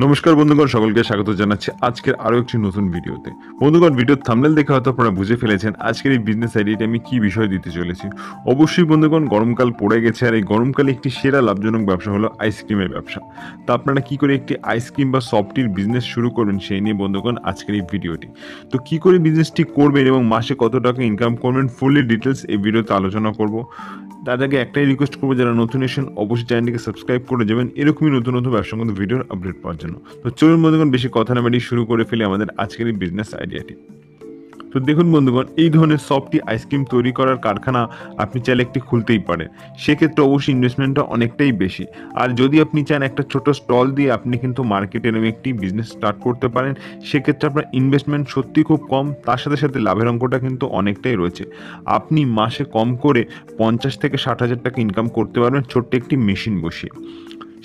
নমস্কার বন্ধুগণ, সকলকে স্বাগত জানাচ্ছি আজকের আরও একটি নতুন ভিডিওতে। বন্ধুগণ, ভিডিওর থাম্বনেল দেখে হয়তো আপনারা বুঝে ফেলেছেন আজকের এই বিজনেস আইডিয়াতে আমি কি বিষয় দিতে চলেছি। অবশ্যই বন্ধুগণ, গরমকাল পড়ে গেছে আর এই গরমকালে একটি সেরা লাভজনক ব্যবসা হলো আইসক্রিমের ব্যবসা। তা আপনারা কি করে একটি আইসক্রিম বা সফটির বিজনেস শুরু করবেন সেই নিয়ে বন্ধুগণ আজকের এই ভিডিওটি। তো কি করে বিজনেসটি করবেন এবং মাসে কত টাকা ইনকাম করবেন ফুললি ডিটেলস এই ভিডিওতে আলোচনা করব। তার আগে একটাই রিকোয়েস্ট করবো, যারা নতুন এসেছেন অবশ্যই চ্যানেলটিকে সাবস্ক্রাইব করে যাবেন এরকমই নতুন নতুন ব্যবসাগত ভিডিওর আপডেট পাওয়ার জন্য। তো চলুন বন্ধুগণ, বেশি কথা না বাড়িয়ে শুরু করে ফেলি আমাদের আজকের এই বিজনেস আইডিয়াটি। তো দেখুন বন্ধুগণ, এই ধরনের সফটি আইসক্রিম তৈরি করার কারখানা আপনি চাইলে একটি খুলতেই পারেন। সেক্ষেত্রে অবশ্যই ইনভেস্টমেন্টটা অনেকটাই বেশি। আর যদি আপনি চান একটা ছোট স্টল দিয়ে আপনি কিন্তু মার্কেটে এরকম একটি বিজনেস স্টার্ট করতে পারেন, সেক্ষেত্রে আপনার ইনভেস্টমেন্ট সত্যি খুব কম, তার সাথে সাথে লাভের অঙ্কটা কিন্তু অনেকটাই রয়েছে। আপনি মাসে কম করে 50 থেকে 60 হাজার টাকা ইনকাম করতে পারবেন ছোট্ট একটি মেশিন বসিয়ে।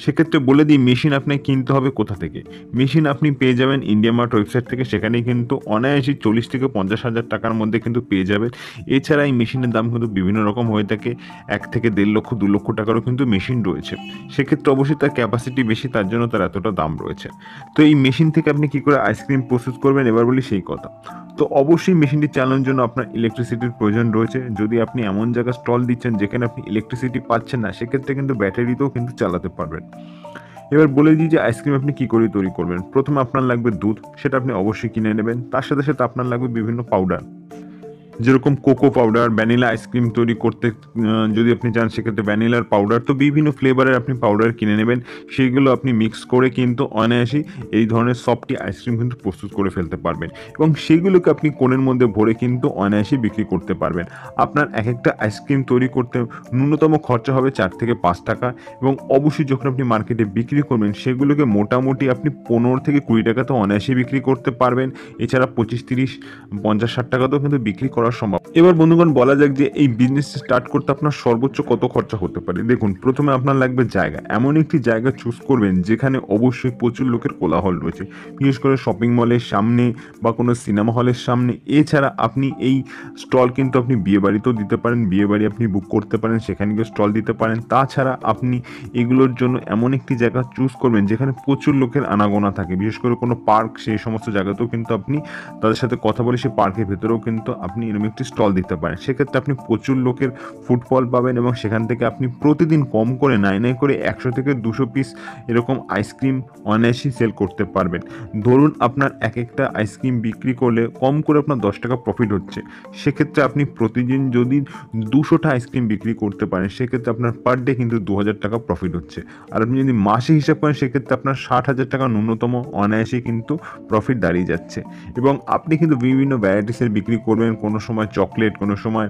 সেক্ষেত্রে বলে দিই, মেশিন আপনাকে কিনতে হবে কোথা থেকে। মেশিন আপনি পেয়ে যাবেন ইন্ডিয়া মার্ট ওয়েবসাইট থেকে, সেখানেই কিন্তু অনায়াসই 40 থেকে 50 হাজার টাকার মধ্যে কিন্তু পেয়ে যাবেন। এছাড়া এই মেশিনের দাম কিন্তু বিভিন্ন রকম হয়ে থাকে, 1 থেকে 1.5 লক্ষ 2 লক্ষ টাকারও কিন্তু মেশিন রয়েছে। সেক্ষেত্রে অবশ্যই তার ক্যাপাসিটি বেশি, তার জন্য তার এতটা দাম রয়েছে। তো এই মেশিন থেকে আপনি কী করে আইসক্রিম প্রস্তুত করবেন এবার বলি সেই কথা। তো অবশ্যই মেশিনটি চালানোর জন্য আপনার ইলেকট্রিসিটির প্রয়োজন রয়েছে। যদি আপনি এমন জায়গায় স্টল দিচ্ছেন যেখানে আপনি ইলেকট্রিসিটি পাচ্ছেন না, সেক্ষেত্রে কিন্তু ব্যাটারিতেও কিন্তু চালাতে পারবেন। এবার বলে দিই যে আইসক্রিম আপনি কী করে তৈরি করবেন। প্রথমে আপনার লাগবে দুধ, সেটা আপনি অবশ্যই কিনে নেবেন। তার সাথে সাথে আপনার লাগবে বিভিন্ন পাউডার, যেরকম কোকো পাউডার, ভ্যানিলা আইসক্রিম তৈরি করতে যদি আপনি চান সেক্ষেত্রে ভ্যানিলার পাউডার। তো বিভিন্ন ফ্লেভারের আপনি পাউডার কিনে নেবেন, সেইগুলো আপনি মিক্স করে কিন্তু অনায়াসেই এই ধরনের সফটি আইসক্রিম কিন্তু প্রস্তুত করে ফেলতে পারবেন এবং সেইগুলোকে আপনি কোণের মধ্যে ভরে কিন্তু অনায়াসেই বিক্রি করতে পারবেন। আপনার এক একটা আইসক্রিম তৈরি করতে ন্যূনতম খরচা হবে 4 থেকে 5 টাকা এবং অবশ্যই যখন আপনি মার্কেটে বিক্রি করবেন সেগুলোকে মোটামুটি আপনি 15 থেকে 20 টাকাতে অনায়াসেই বিক্রি করতে পারবেন। এছাড়া 25, 30, 50, 60 টাকাতেও কিন্তু বিক্রি করা সম্ভব। এবার বন্ধুগণ, বলা যাক যে এই বিজনেস স্টার্ট করতে আপনার সর্বোচ্চ কত খরচা হতে পারে। দেখুন, প্রথমে আপনার লাগবে জায়গা। এমন একটি জায়গা চুজ করবেন যেখানে অবশ্যই প্রচুর লোকের কোলাহল রয়েছে, বিশেষ করে শপিং মলের সামনে বা কোনো সিনেমা হলের সামনে। এছাড়া আপনি এই স্টল কিন্তু আপনি বিয়েবাড়িতেও দিতে পারেন, বিয়েবাড়ি আপনি বুক করতে পারেন, সেখানে গিয়ে স্টল দিতে পারেন। তাছাড়া আপনি এগুলোর জন্য এমন একটি জায়গা চুজ করবেন যেখানে প্রচুর লোকের আনাগোনা থাকে, বিশেষ করে কোনো পার্ক, সেই সমস্ত জায়গাতেও কিন্তু আপনি তাদের সাথে কথা বলে সেই পার্কের ভেতরেও কিন্তু আপনি এরকম একটি স্টল দিতে পারেন। সেক্ষেত্রে আপনি প্রচুর লোকের ফুটফল পাবেন এবং সেখান থেকে আপনি প্রতিদিন কম করে নাই করে 100 থেকে 200 পিস এরকম আইসক্রিম অনায়াসেই সেল করতে পারবেন। ধরুন আপনার এক একটা আইসক্রিম বিক্রি করলে কম করে আপনার 10 টাকা প্রফিট হচ্ছে। সেক্ষেত্রে আপনি প্রতিদিন যদি 200টা আইসক্রিম বিক্রি করতে পারেন, সেক্ষেত্রে আপনার পার ডে কিন্তু 2000 টাকা প্রফিট হচ্ছে। আর আপনি যদি মাসে হিসাব করেন সেক্ষেত্রে আপনার 60,000 টাকা ন্যূনতম অনায়াসেই কিন্তু প্রফিট দাঁড়িয়ে যাচ্ছে। এবং আপনি কিন্তু বিভিন্ন ভ্যারাইটিসের বিক্রি করবেন, কোনো সময় চকলেট, কোনো সময়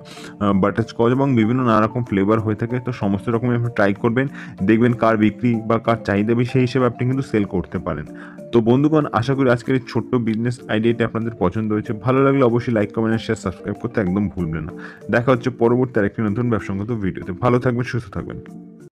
বাটারস্কচ এবং বিভিন্ন নানা রকম ফ্লেভার হয়ে থাকে। তো সমস্ত রকমই আপনি ট্রাই করবেন, দেখবেন কার বিক্রি বা কার চাহিদা বেশি, সেই হিসেবে আপনি কিন্তু সেল করতে পারেন। তো বন্ধুগণ, আশা করি আজকের এই ছোট্ট বিজনেস আইডিয়াটি আপনাদের পছন্দ হয়েছে। ভালো লাগলে অবশ্যই লাইক, কমেন্ট, শেয়ার, সাবস্ক্রাইব করতে একদম ভুলবেন না। দেখা হচ্ছে পরবর্তী আরেকটি নতুন ব্যবসাগত ভিডিওতে। ভালো থাকবেন, সুস্থ থাকবেন।